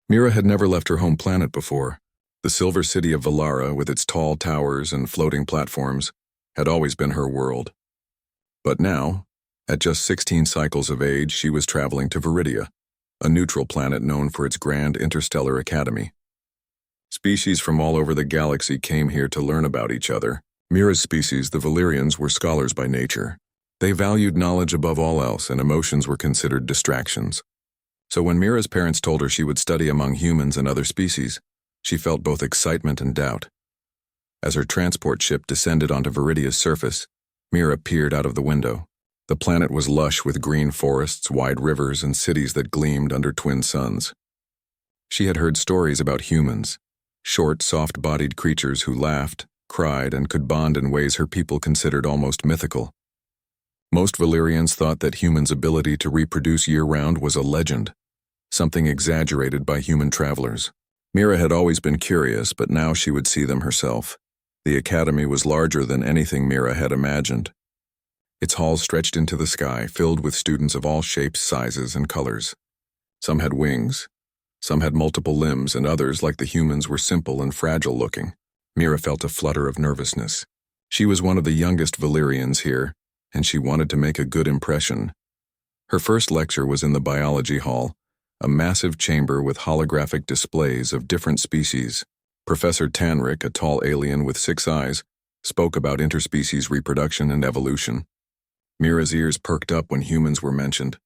Mira had never left her home planet before. The silver city of Valara, with its tall towers and floating platforms, had always been her world. But now, at just 16 cycles of age, she was traveling to Viridia, a neutral planet known for its grand interstellar academy. Species from all over the galaxy came here to learn about each other. Mira's species, the Valyrians, were scholars by nature. They valued knowledge above all else, and emotions were considered distractions. So when Mira's parents told her she would study among humans and other species, she felt both excitement and doubt. As her transport ship descended onto Viridia's surface, Mira peered out of the window. The planet was lush with green forests, wide rivers, and cities that gleamed under twin suns. She had heard stories about humans, short, soft-bodied creatures who laughed, cried, and could bond in ways her people considered almost mythical. Most Valyrians thought that humans' ability to reproduce year-round was a legend, something exaggerated by human travelers. Mira had always been curious, but now she would see them herself. The academy was larger than anything Mira had imagined. Its halls stretched into the sky, filled with students of all shapes, sizes, and colors. Some had wings, some had multiple limbs, and others, like the humans, were simple and fragile-looking. Mira felt a flutter of nervousness. She was one of the youngest Valyrians here, and she wanted to make a good impression. Her first lecture was in the biology hall, a massive chamber with holographic displays of different species. Professor Tanric, a tall alien with 6 eyes, spoke about interspecies reproduction and evolution. Mira's ears perked up when humans were mentioned.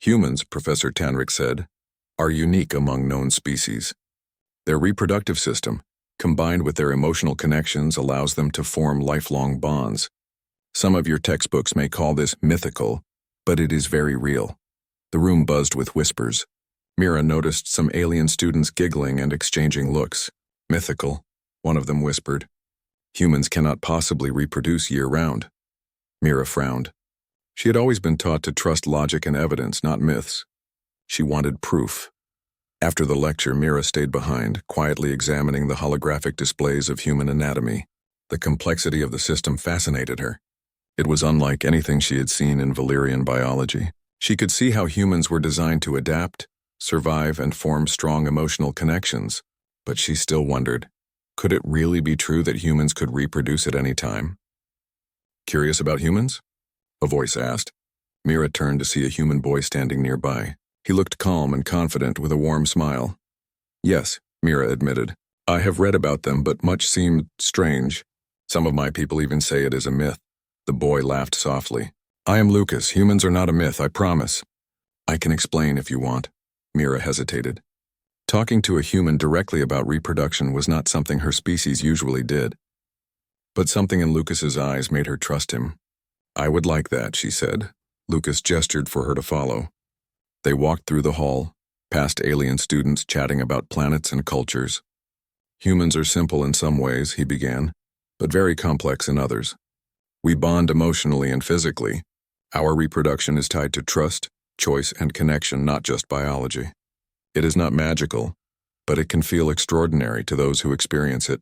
Humans, Professor Tanric said, are unique among known species. Their reproductive system, combined with their emotional connections, allows them to form lifelong bonds. Some of your textbooks may call this mythical, but it is very real. The room buzzed with whispers. Mira noticed some alien students giggling and exchanging looks. Mythical, one of them whispered. Humans cannot possibly reproduce year-round. Mira frowned. She had always been taught to trust logic and evidence, not myths. She wanted proof. After the lecture, Mira stayed behind, quietly examining the holographic displays of human anatomy. The complexity of the system fascinated her. It was unlike anything she had seen in Valyrian biology. She could see how humans were designed to adapt, survive, and form strong emotional connections, but she still wondered, could it really be true that humans could reproduce at any time? Curious about humans? A voice asked. Mira turned to see a human boy standing nearby. He looked calm and confident with a warm smile. Yes, Mira admitted. I have read about them, but much seemed strange. Some of my people even say it is a myth. The boy laughed softly. I am Lucas. Humans are not a myth, I promise. I can explain if you want. Mira hesitated. Talking to a human directly about reproduction was not something her species usually did. But something in Lucas's eyes made her trust him. I would like that, she said. Lucas gestured for her to follow. They walked through the hall, past alien students chatting about planets and cultures. Humans are simple in some ways, he began, but very complex in others. We bond emotionally and physically. Our reproduction is tied to trust, choice, and connection, not just biology. It is not magical, but it can feel extraordinary to those who experience it.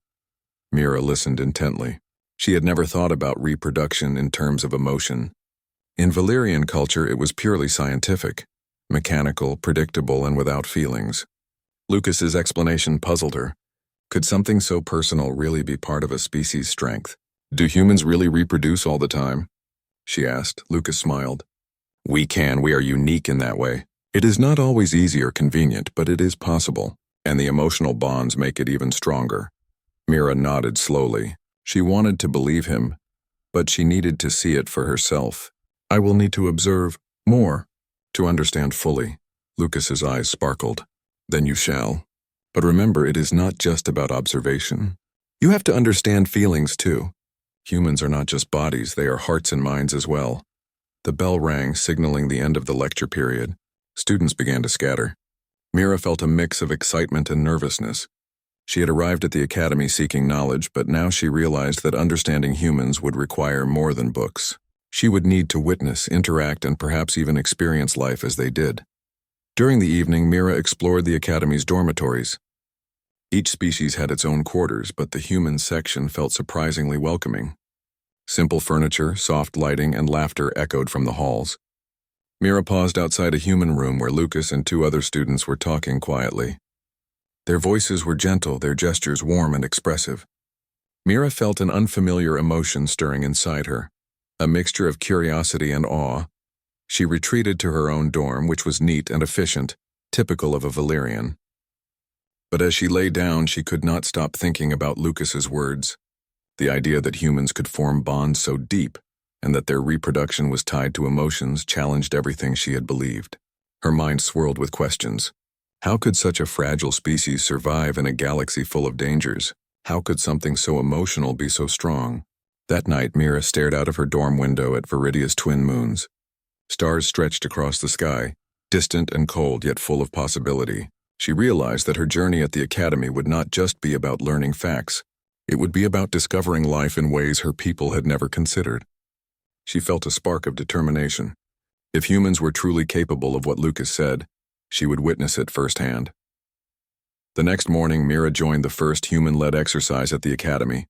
Mira listened intently. She had never thought about reproduction in terms of emotion. In Valyrian culture, it was purely scientific, mechanical, predictable, and without feelings. Lucas's explanation puzzled her. Could something so personal really be part of a species' strength? Do humans really reproduce all the time? She asked. Lucas smiled. We are unique in that way. It is not always easy or convenient, but it is possible, and the emotional bonds make it even stronger. Mira nodded slowly. She wanted to believe him, but she needed to see it for herself. I will need to observe more to understand fully. Lucas's eyes sparkled. Then you shall. But remember, it is not just about observation. You have to understand feelings too. Humans are not just bodies, they are hearts and minds as well. The bell rang, signaling the end of the lecture period. Students began to scatter. Mira felt a mix of excitement and nervousness. She had arrived at the academy seeking knowledge, but now she realized that understanding humans would require more than books. She would need to witness, interact, and perhaps even experience life as they did. During the evening, Mira explored the academy's dormitories. Each species had its own quarters, but the human section felt surprisingly welcoming. Simple furniture, soft lighting, and laughter echoed from the halls. Mira paused outside a human room where Lucas and 2 other students were talking quietly. Their voices were gentle, their gestures warm and expressive. Mira felt an unfamiliar emotion stirring inside her, a mixture of curiosity and awe. She retreated to her own dorm, which was neat and efficient, typical of a Valyrian. But as she lay down, she could not stop thinking about Lucas's words. The idea that humans could form bonds so deep, and that their reproduction was tied to emotions, challenged everything she had believed. Her mind swirled with questions. How could such a fragile species survive in a galaxy full of dangers? How could something so emotional be so strong? That night, Mira stared out of her dorm window at Viridia's twin moons. Stars stretched across the sky, distant and cold yet full of possibility. She realized that her journey at the academy would not just be about learning facts. It would be about discovering life in ways her people had never considered. She felt a spark of determination. If humans were truly capable of what Lucas said, she would witness it firsthand. The next morning, Mira joined the first human-led exercise at the academy.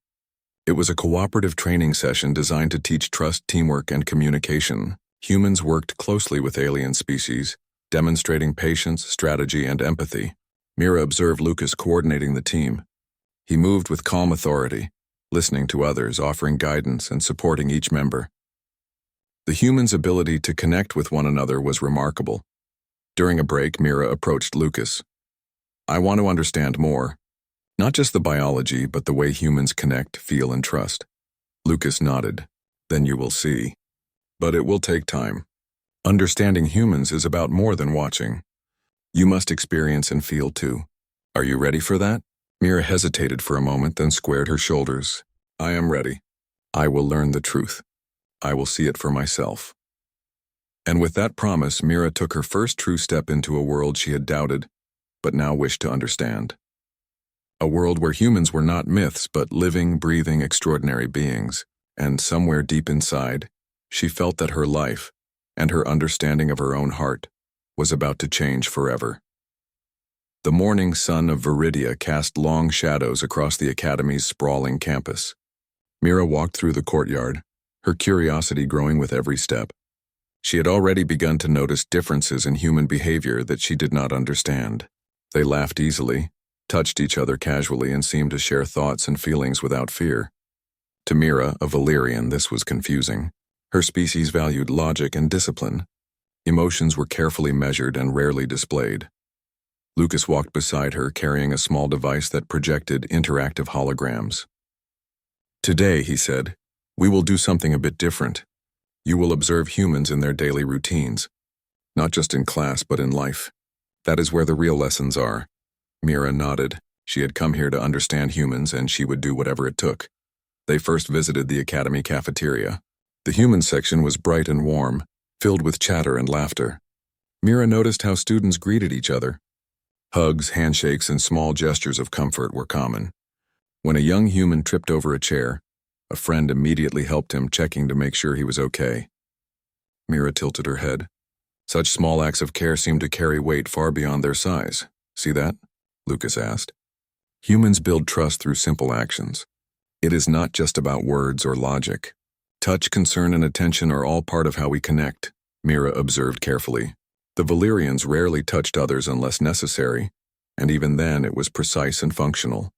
It was a cooperative training session designed to teach trust, teamwork, and communication. Humans worked closely with alien species, demonstrating patience, strategy, and empathy. Mira observed Lucas coordinating the team. He moved with calm authority, listening to others, offering guidance, and supporting each member. The humans' ability to connect with one another was remarkable. During a break, Mira approached Lucas. "I want to understand more. Not just the biology, but the way humans connect, feel, and trust." Lucas nodded. "Then you will see. But it will take time. Understanding humans is about more than watching. You must experience and feel too. Are you ready for that?" Mira hesitated for a moment, then squared her shoulders. "I am ready. I will learn the truth. I will see it for myself." And with that promise, Mira took her first true step into a world she had doubted, but now wished to understand. A world where humans were not myths, but living, breathing, extraordinary beings. And somewhere deep inside, she felt that her life, and her understanding of her own heart, was about to change forever. The morning sun of Viridia cast long shadows across the academy's sprawling campus. Mira walked through the courtyard, her curiosity growing with every step. She had already begun to notice differences in human behavior that she did not understand. They laughed easily, touched each other casually, and seemed to share thoughts and feelings without fear. To Mira, a Valyrian, this was confusing. Her species valued logic and discipline. Emotions were carefully measured and rarely displayed. Lucas walked beside her, carrying a small device that projected interactive holograms. "Today," he said, "we will do something a bit different. You will observe humans in their daily routines. Not just in class, but in life. That is where the real lessons are." Mira nodded. She had come here to understand humans, and she would do whatever it took. They first visited the academy cafeteria. The human section was bright and warm, filled with chatter and laughter. Mira noticed how students greeted each other. Hugs, handshakes, and small gestures of comfort were common. When a young human tripped over a chair, a friend immediately helped him, checking to make sure he was okay. Mira tilted her head. Such small acts of care seemed to carry weight far beyond their size. "See that?" Lucas asked. "Humans build trust through simple actions. It is not just about words or logic. Touch, concern, and attention are all part of how we connect," Mira observed carefully. The Valyrians rarely touched others unless necessary, and even then it was precise and functional.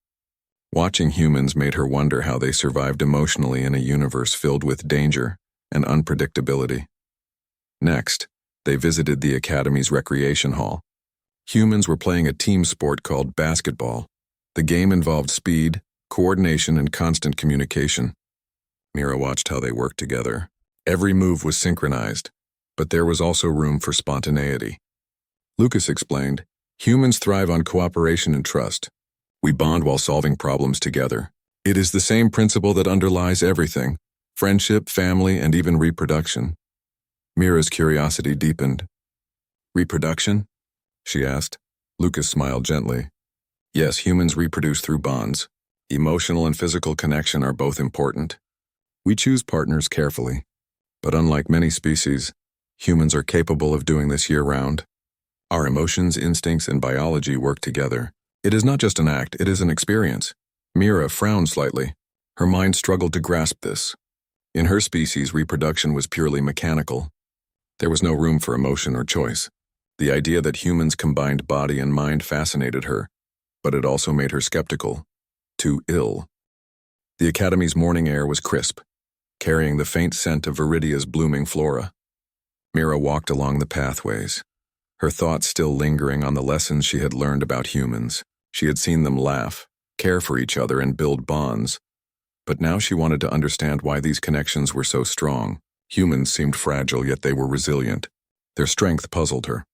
Watching humans made her wonder how they survived emotionally in a universe filled with danger and unpredictability. Next, they visited the academy's recreation hall. Humans were playing a team sport called basketball. The game involved speed, coordination, and constant communication. Mira watched how they worked together. Every move was synchronized, but there was also room for spontaneity. Lucas explained, "Humans thrive on cooperation and trust. We bond while solving problems together. It is the same principle that underlies everything: friendship, family, and even reproduction." Mira's curiosity deepened. "Reproduction?" she asked. Lucas smiled gently. "Yes, humans reproduce through bonds. Emotional and physical connection are both important. We choose partners carefully. But unlike many species, humans are capable of doing this year-round. Our emotions, instincts, and biology work together. It is not just an act, it is an experience." Mira frowned slightly. Her mind struggled to grasp this. In her species, reproduction was purely mechanical. There was no room for emotion or choice. The idea that humans combined body and mind fascinated her, but it also made her skeptical. Too ill. The academy's morning air was crisp, carrying the faint scent of Viridia's blooming flora. Mira walked along the pathways, her thoughts still lingering on the lessons she had learned about humans. She had seen them laugh, care for each other, and build bonds. But now she wanted to understand why these connections were so strong. Humans seemed fragile, yet they were resilient. Their strength puzzled her.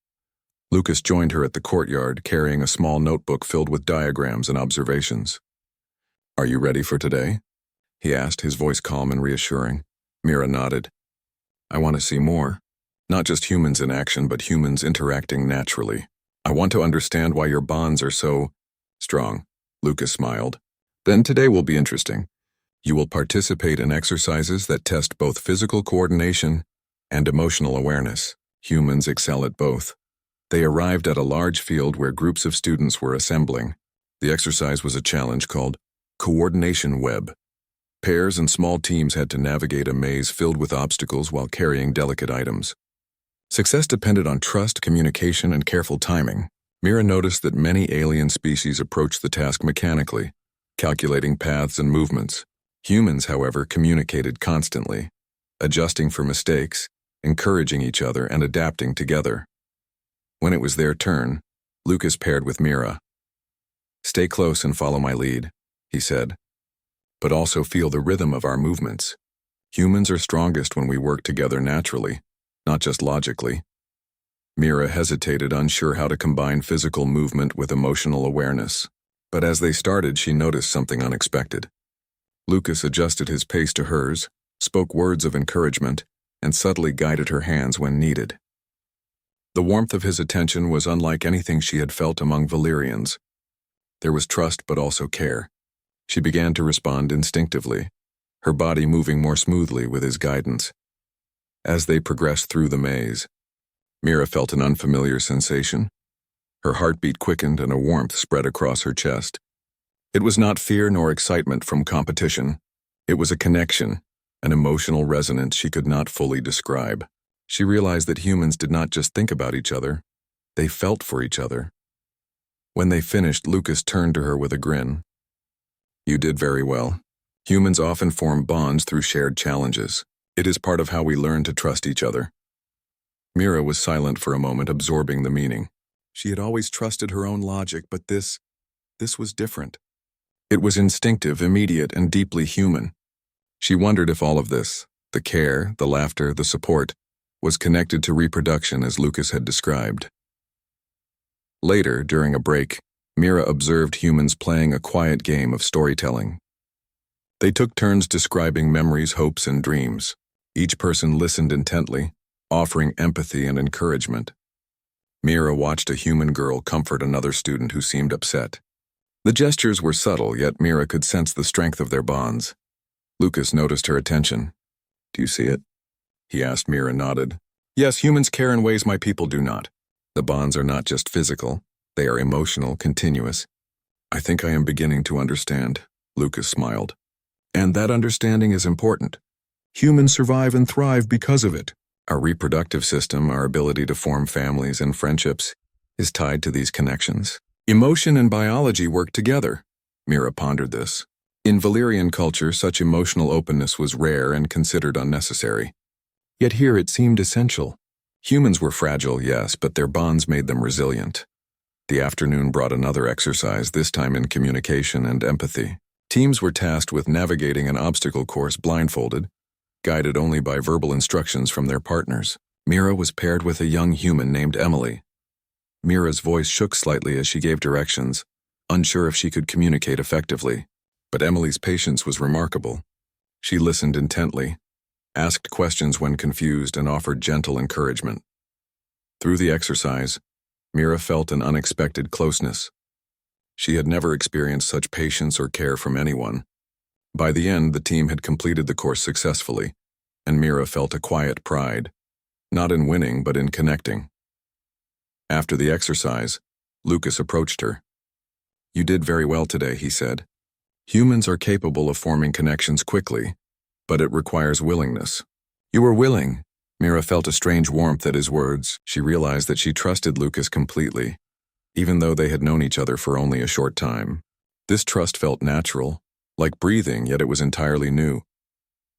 Lucas joined her at the courtyard, carrying a small notebook filled with diagrams and observations. "Are you ready for today?" he asked, his voice calm and reassuring. Mira nodded. "I want to see more. Not just humans in action, but humans interacting naturally. I want to understand why your bonds are so strong." Lucas smiled. "Then today will be interesting. You will participate in exercises that test both physical coordination and emotional awareness. Humans excel at both." They arrived at a large field where groups of students were assembling. The exercise was a challenge called Coordination Web. Pairs and small teams had to navigate a maze filled with obstacles while carrying delicate items. Success depended on trust, communication, and careful timing. Mira noticed that many alien species approached the task mechanically, calculating paths and movements. Humans, however, communicated constantly, adjusting for mistakes, encouraging each other, and adapting together. When it was their turn, Lucas paired with Mira. "Stay close and follow my lead," he said. "But also feel the rhythm of our movements. Humans are strongest when we work together naturally, not just logically." Mira hesitated, unsure how to combine physical movement with emotional awareness. But as they started, she noticed something unexpected. Lucas adjusted his pace to hers, spoke words of encouragement, and subtly guided her hands when needed. The warmth of his attention was unlike anything she had felt among Valyrians. There was trust but also care. She began to respond instinctively, her body moving more smoothly with his guidance. As they progressed through the maze, Mira felt an unfamiliar sensation. Her heartbeat quickened and a warmth spread across her chest. It was not fear nor excitement from competition. It was a connection, an emotional resonance she could not fully describe. She realized that humans did not just think about each other, they felt for each other. When they finished, Lucas turned to her with a grin. "You did very well. Humans often form bonds through shared challenges. It is part of how we learn to trust each other." Mira was silent for a moment, absorbing the meaning. She had always trusted her own logic, but this was different. It was instinctive, immediate, and deeply human. She wondered if all of this, the care, the laughter, the support, was connected to reproduction as Lucas had described. Later, during a break, Mira observed humans playing a quiet game of storytelling. They took turns describing memories, hopes, and dreams. Each person listened intently, offering empathy and encouragement. Mira watched a human girl comfort another student who seemed upset. The gestures were subtle, yet Mira could sense the strength of their bonds. Lucas noticed her attention. "Do you see it?" he asked. Mira nodded. "Yes, humans care in ways my people do not. The bonds are not just physical, they are emotional, continuous." "I think I am beginning to understand," Lucas smiled. "And that understanding is important. Humans survive and thrive because of it. Our reproductive system, our ability to form families and friendships, is tied to these connections. Emotion and biology work together." Mira pondered this. In Valyrian culture, such emotional openness was rare and considered unnecessary. Yet here it seemed essential. Humans were fragile, yes, but their bonds made them resilient. The afternoon brought another exercise, this time in communication and empathy. Teams were tasked with navigating an obstacle course blindfolded, guided only by verbal instructions from their partners. Mira was paired with a young human named Emily. Mira's voice shook slightly as she gave directions, unsure if she could communicate effectively. But Emily's patience was remarkable. She listened intently, asked questions when confused, and offered gentle encouragement. Through the exercise, Mira felt an unexpected closeness. She had never experienced such patience or care from anyone. By the end, the team had completed the course successfully, and Mira felt a quiet pride, not in winning but in connecting. After the exercise, Lucas approached her. "You did very well today," he said. "Humans are capable of forming connections quickly, but it requires willingness." "You were willing." Mira felt a strange warmth at his words. She realized that she trusted Lucas completely. even though they had known each other for only a short time. This trust felt natural, like breathing, yet it was entirely new.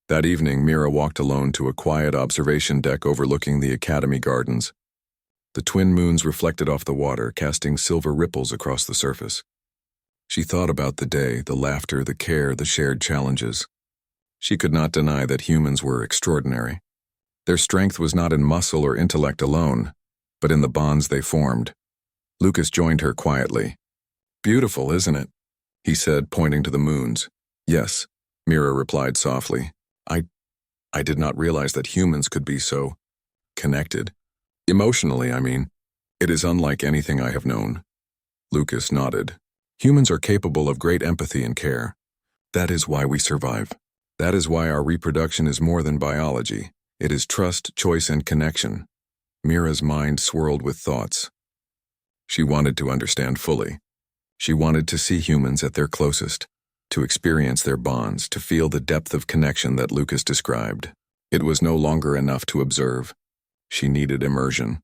That evening, Mira walked alone to a quiet observation deck overlooking the academy gardens. The twin moons reflected off the water, casting silver ripples across the surface. She thought about the day, the laughter, the care, the shared challenges. She could not deny that humans were extraordinary. Their strength was not in muscle or intellect alone, but in the bonds they formed. Lucas joined her quietly. "Beautiful, isn't it?" he said, pointing to the moons. "Yes," Mira replied softly. I did not realize that humans could be so connected. Emotionally, I mean. It is unlike anything I have known." Lucas nodded. "Humans are capable of great empathy and care. That is why we survive. That is why our reproduction is more than biology. It is trust, choice, and connection." Mira's mind swirled with thoughts. She wanted to understand fully. She wanted to see humans at their closest, to experience their bonds, to feel the depth of connection that Lucas described. It was no longer enough to observe. She needed immersion.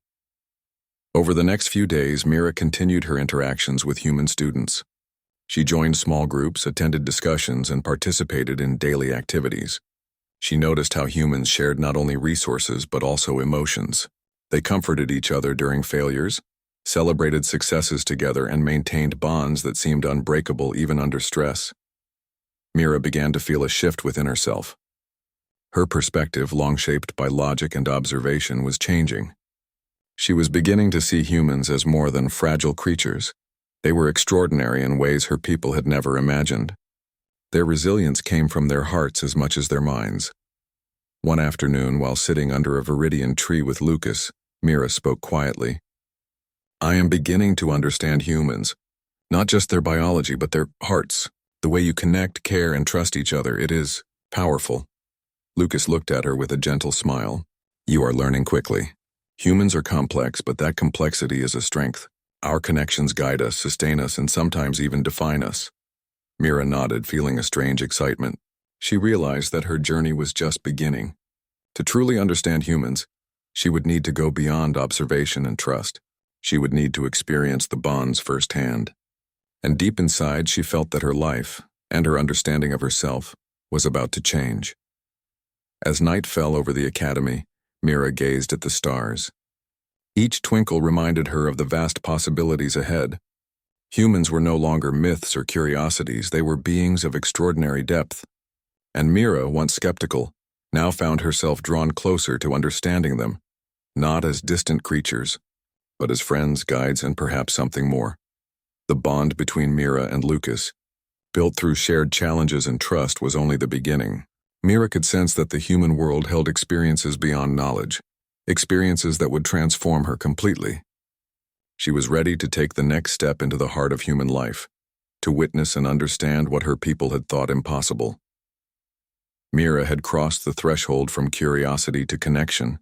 Over the next few days, Mira continued her interactions with human students. She joined small groups, attended discussions, and participated in daily activities. She noticed how humans shared not only resources but also emotions. They comforted each other during failures, celebrated successes together, and maintained bonds that seemed unbreakable even under stress. Mira began to feel a shift within herself. Her perspective, long shaped by logic and observation, was changing. She was beginning to see humans as more than fragile creatures. They were extraordinary in ways her people had never imagined. Their resilience came from their hearts as much as their minds. One afternoon, while sitting under a viridian tree with Lucas, Mira spoke quietly. "I am beginning to understand humans, not just their biology, but their hearts. The way you connect, care, and trust each other, it is powerful." Lucas looked at her with a gentle smile. "You are learning quickly. Humans are complex, but that complexity is a strength. Our connections guide us, sustain us, and sometimes even define us." Mira nodded, feeling a strange excitement. She realized that her journey was just beginning. To truly understand humans, she would need to go beyond observation and trust. She would need to experience the bonds firsthand. And deep inside, she felt that her life, and her understanding of herself, was about to change. As night fell over the academy, Mira gazed at the stars. Each twinkle reminded her of the vast possibilities ahead. Humans were no longer myths or curiosities, they were beings of extraordinary depth. And Mira, once skeptical, now found herself drawn closer to understanding them, not as distant creatures, but as friends, guides, and perhaps something more. The bond between Mira and Lucas, built through shared challenges and trust, was only the beginning. Mira could sense that the human world held experiences beyond knowledge, experiences that would transform her completely. She was ready to take the next step into the heart of human life, to witness and understand what her people had thought impossible. Mira had crossed the threshold from curiosity to connection,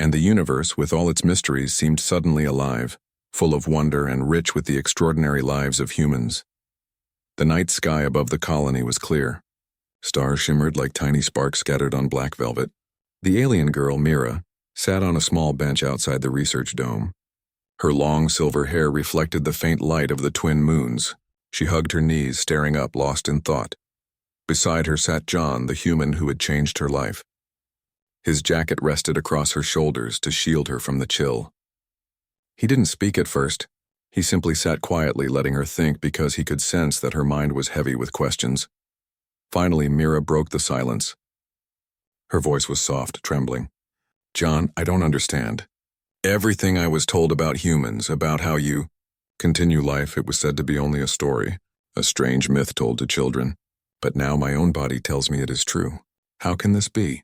and the universe, with all its mysteries, seemed suddenly alive, full of wonder and rich with the extraordinary lives of humans. The night sky above the colony was clear. Stars shimmered like tiny sparks scattered on black velvet. The alien girl, Mira, sat on a small bench outside the research dome. Her long silver hair reflected the faint light of the twin moons. She hugged her knees, staring up, lost in thought. Beside her sat John, the human who had changed her life. His jacket rested across her shoulders to shield her from the chill. He didn't speak at first. He simply sat quietly, letting her think, because he could sense that her mind was heavy with questions. Finally, Mira broke the silence. Her voice was soft, trembling. "John, I don't understand. Everything I was told about humans, about how you continue life, it was said to be only a story, a strange myth told to children. But now my own body tells me it is true. How can this be?"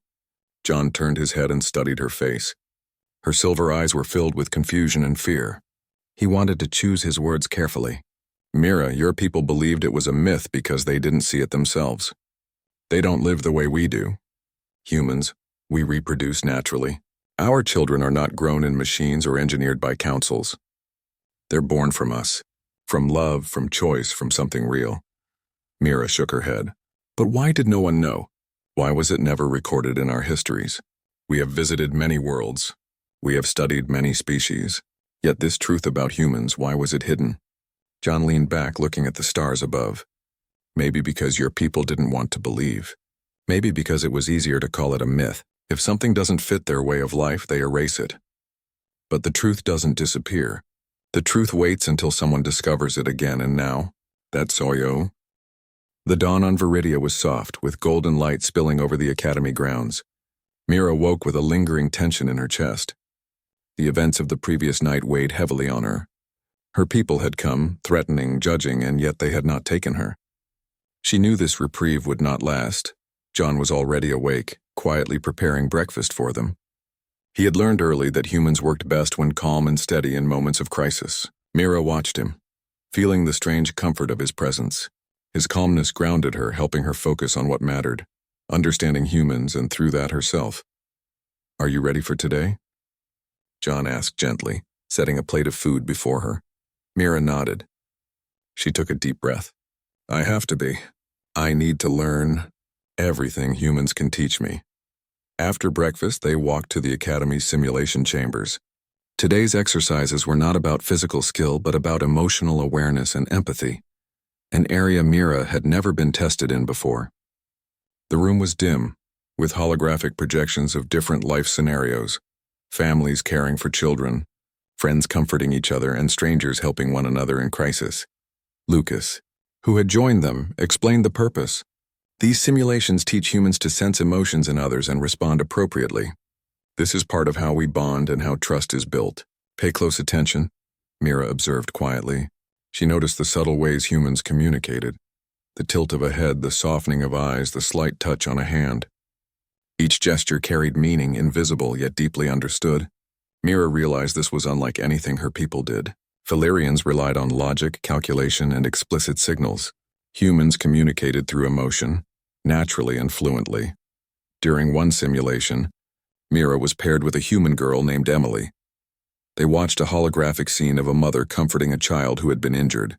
John turned his head and studied her face. Her silver eyes were filled with confusion and fear. He wanted to choose his words carefully. "Mira, your people believed it was a myth because they didn't see it themselves. They don't live the way we do. Humans, we reproduce naturally. Our children are not grown in machines or engineered by councils. They're born from us, from love, from choice, from something real." Mira shook her head. "But why did no one know? Why was it never recorded in our histories? We have visited many worlds. We have studied many species. Yet this truth about humans, why was it hidden? John leaned back, looking at the stars above. Maybe because your people didn't want to believe. Maybe because it was easier to call it a myth. If something doesn't fit their way of life, they erase it. But the truth doesn't disappear. The truth waits until someone discovers it again, and now, that's Soyo. The dawn on Viridia was soft, with golden light spilling over the academy grounds. Mira woke with a lingering tension in her chest. The events of the previous night weighed heavily on her. Her people had come, threatening, judging, and yet they had not taken her. She knew this reprieve would not last. John was already awake, quietly preparing breakfast for them. He had learned early that humans worked best when calm and steady in moments of crisis. Mira watched him, feeling the strange comfort of his presence. His calmness grounded her, helping her focus on what mattered, understanding humans and through that herself. "Are you ready for today?" John asked gently, setting a plate of food before her. Mira nodded. She took a deep breath. "I have to be. I need to learn everything humans can teach me." After breakfast, they walked to the Academy's simulation chambers. Today's exercises were not about physical skill, but about emotional awareness and empathy, an area Mira had never been tested in before. The room was dim, with holographic projections of different life scenarios, families caring for children, friends comforting each other, and strangers helping one another in crisis. Lucas, who had joined them, explained the purpose. These simulations teach humans to sense emotions in others and respond appropriately. This is part of how we bond and how trust is built. Pay close attention, Mira observed quietly. She noticed the subtle ways humans communicated. The tilt of a head, the softening of eyes, the slight touch on a hand. Each gesture carried meaning, invisible yet deeply understood. Mira realized this was unlike anything her people did. Valerians relied on logic, calculation, and explicit signals. Humans communicated through emotion, naturally and fluently. During one simulation, Mira was paired with a human girl named Emily. They watched a holographic scene of a mother comforting a child who had been injured.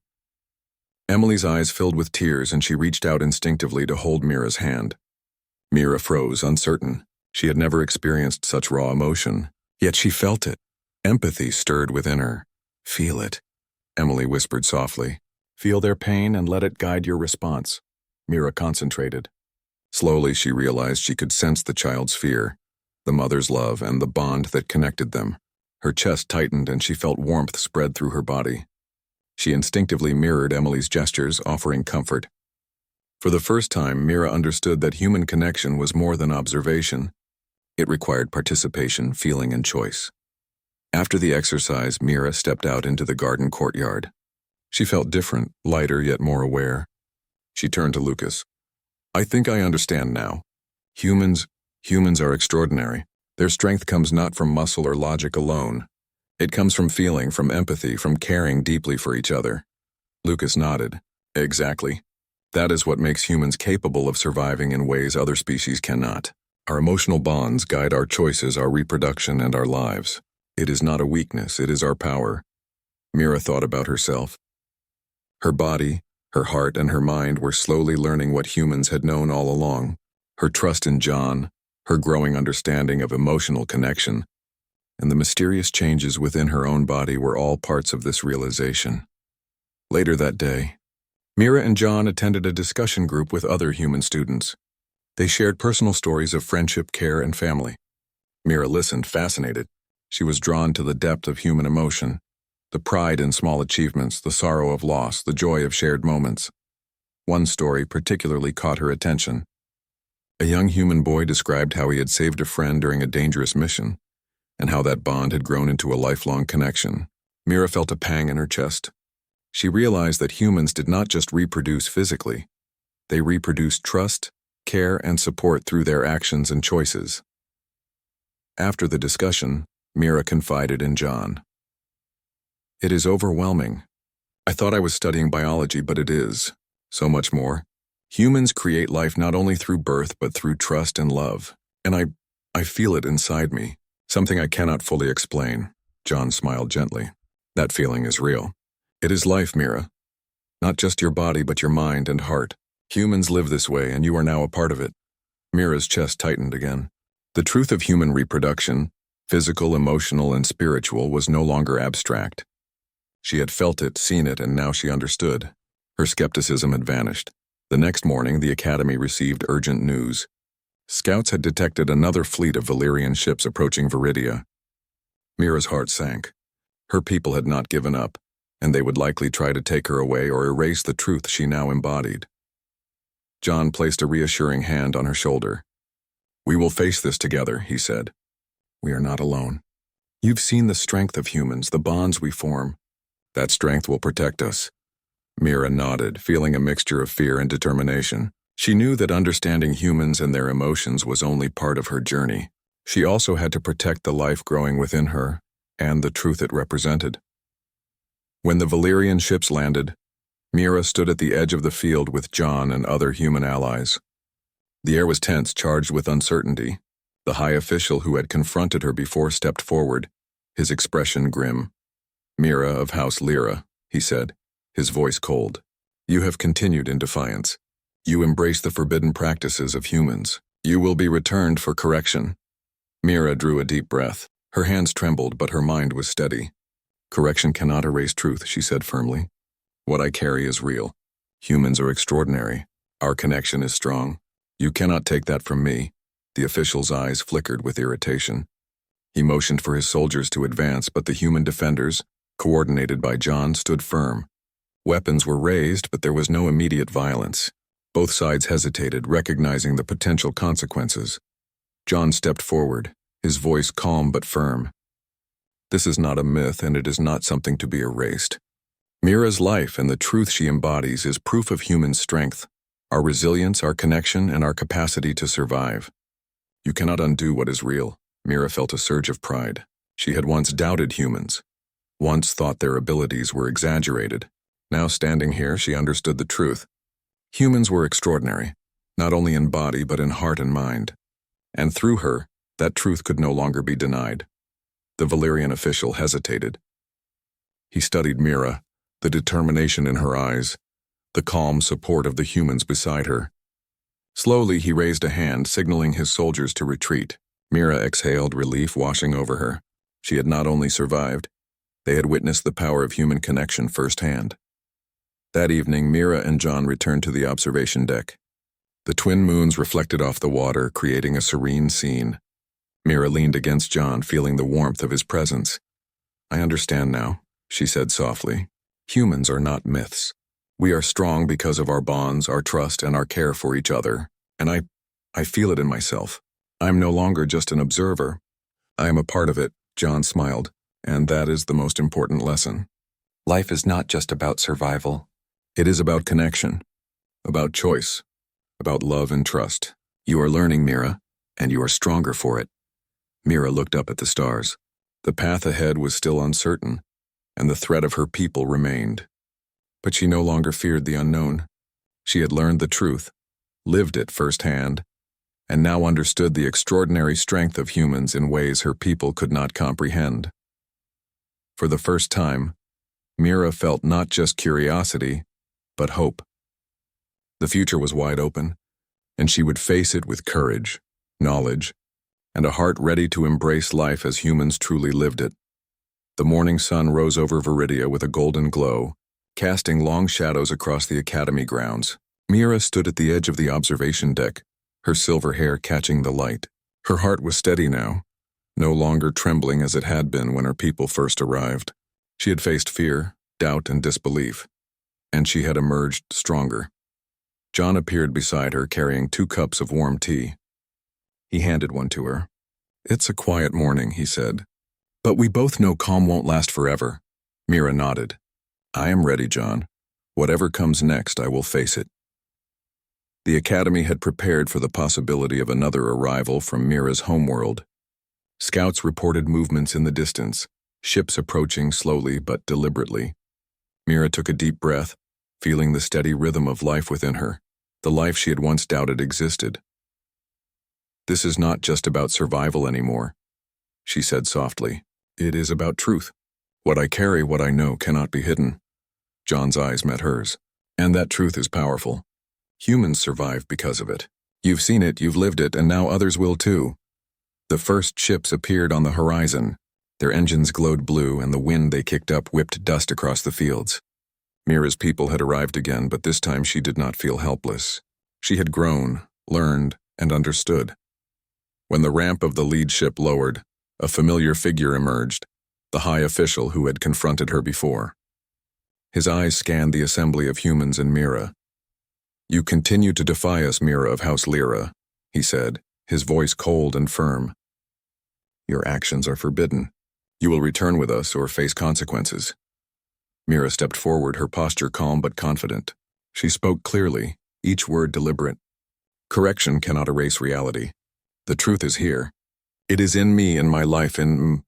Emily's eyes filled with tears, and she reached out instinctively to hold Mira's hand. Mira froze, uncertain. She had never experienced such raw emotion, yet she felt it. Empathy stirred within her. "Feel it," Emily whispered softly. "Feel their pain and let it guide your response." Mira concentrated. Slowly she realized she could sense the child's fear, the mother's love, and the bond that connected them. Her chest tightened and she felt warmth spread through her body. She instinctively mirrored Emily's gestures, offering comfort. For the first time, Mira understood that human connection was more than observation. It required participation, feeling, and choice. After the exercise, Mira stepped out into the garden courtyard. She felt different, lighter yet more aware. She turned to Lucas. "I think I understand now. Humans are extraordinary. Their strength comes not from muscle or logic alone. It comes from feeling, from empathy, from caring deeply for each other." Lucas nodded. "Exactly. That is what makes humans capable of surviving in ways other species cannot. Our emotional bonds guide our choices, our reproduction, and our lives. It is not a weakness, it is our power." Mira thought about herself. Her body, her heart, and her mind were slowly learning what humans had known all along. Her trust in John, her growing understanding of emotional connection, and the mysterious changes within her own body were all parts of this realization. Later that day, Mira and John attended a discussion group with other human students. They shared personal stories of friendship, care, and family. Mira listened, fascinated. She was drawn to the depth of human emotion, the pride in small achievements, the sorrow of loss, the joy of shared moments. One story particularly caught her attention. A young human boy described how he had saved a friend during a dangerous mission, and how that bond had grown into a lifelong connection. Mira felt a pang in her chest. She realized that humans did not just reproduce physically. They reproduced trust, care, and support through their actions and choices. After the discussion, Mira confided in John. "It is overwhelming. I thought I was studying biology, but it is so much more. Humans create life not only through birth, but through trust and love. And I feel it inside me, something I cannot fully explain." John smiled gently. "That feeling is real. It is life, Mira. Not just your body, but your mind and heart. Humans live this way, and you are now a part of it." Mira's chest tightened again. The truth of human reproduction, Physical, emotional, and spiritual was no longer abstract. She had felt it, seen it, and now she understood. Her skepticism had vanished. The next morning, the Academy received urgent news. Scouts had detected another fleet of Valyrian ships approaching Viridia. Mira's heart sank. Her people had not given up, and they would likely try to take her away or erase the truth she now embodied. Jon placed a reassuring hand on her shoulder. "We will face this together," he said. "We are not alone. You've seen the strength of humans, the bonds we form. That strength will protect us." Mira nodded, feeling a mixture of fear and determination. She knew that understanding humans and their emotions was only part of her journey. She also had to protect the life growing within her and the truth it represented. When the Valyrian ships landed, Mira stood at the edge of the field with Jon and other human allies. The air was tense, charged with uncertainty. The high official who had confronted her before stepped forward, his expression grim. "Mira of House Lyra," he said, his voice cold. "You have continued in defiance. You embrace the forbidden practices of humans. You will be returned for correction." Mira drew a deep breath. Her hands trembled, but her mind was steady. "Correction cannot erase truth," she said firmly. "What I carry is real. Humans are extraordinary. Our connection is strong. You cannot take that from me." The official's eyes flickered with irritation. He motioned for his soldiers to advance, but the human defenders, coordinated by Jon, stood firm. Weapons were raised, but there was no immediate violence. Both sides hesitated, recognizing the potential consequences. Jon stepped forward, his voice calm but firm. "This is not a myth, and it is not something to be erased. Mira's life and the truth she embodies is proof of human strength, our resilience, our connection, and our capacity to survive. You cannot undo what is real." Mira felt a surge of pride. She had once doubted humans, once thought their abilities were exaggerated. Now, standing here, she understood the truth. Humans were extraordinary, not only in body but in heart and mind. And through her, that truth could no longer be denied. The Valyrian official hesitated. He studied Mira, the determination in her eyes, the calm support of the humans beside her. Slowly, he raised a hand, signaling his soldiers to retreat. Mira exhaled, relief washing over her. She had not only survived, they had witnessed the power of human connection firsthand. That evening, Mira and Jon returned to the observation deck. The twin moons reflected off the water, creating a serene scene. Mira leaned against Jon, feeling the warmth of his presence. "I understand now," she said softly. "Humans are not myths. We are strong because of our bonds, our trust, and our care for each other. And I feel it in myself. I am no longer just an observer. I am a part of it," Jon smiled, "and that is the most important lesson. Life is not just about survival. It is about connection, about choice, about love and trust. You are learning, Mira, and you are stronger for it." Mira looked up at the stars. The path ahead was still uncertain, and the threat of her people remained. But she no longer feared the unknown. She had learned the truth, lived it firsthand, and now understood the extraordinary strength of humans in ways her people could not comprehend. For the first time, Mira felt not just curiosity, but hope. The future was wide open, and she would face it with courage, knowledge, and a heart ready to embrace life as humans truly lived it. The morning sun rose over Viridia with a golden glow, casting long shadows across the academy grounds. Mira stood at the edge of the observation deck, her silver hair catching the light. Her heart was steady now, no longer trembling as it had been when her people first arrived. She had faced fear, doubt, and disbelief, and she had emerged stronger. Jon appeared beside her, carrying 2 cups of warm tea. He handed one to her. "It's a quiet morning," he said, "but we both know calm won't last forever." Mira nodded. "I am ready, Jon. Whatever comes next, I will face it." The Academy had prepared for the possibility of another arrival from Mira's homeworld. Scouts reported movements in the distance, ships approaching slowly but deliberately. Mira took a deep breath, feeling the steady rhythm of life within her, the life she had once doubted existed. "This is not just about survival anymore," she said softly. "It is about truth. What I carry, what I know, cannot be hidden." Jon's eyes met hers. "And that truth is powerful. Humans survive because of it. You've seen it, you've lived it, and now others will too. The first ships appeared on the horizon. Their engines glowed blue, and the wind they kicked up whipped dust across the fields. Mira's people had arrived again, but this time she did not feel helpless. She had grown, learned, and understood. When the ramp of the lead ship lowered, a familiar figure emerged, the high official who had confronted her before. His eyes scanned the assembly of humans and Mira. "You continue to defy us, Mira of House Lyra," he said, his voice cold and firm. "Your actions are forbidden. You will return with us or face consequences." Mira stepped forward, her posture calm but confident. She spoke clearly, each word deliberate. "Correction cannot erase reality. The truth is here. It is in me, in my life, in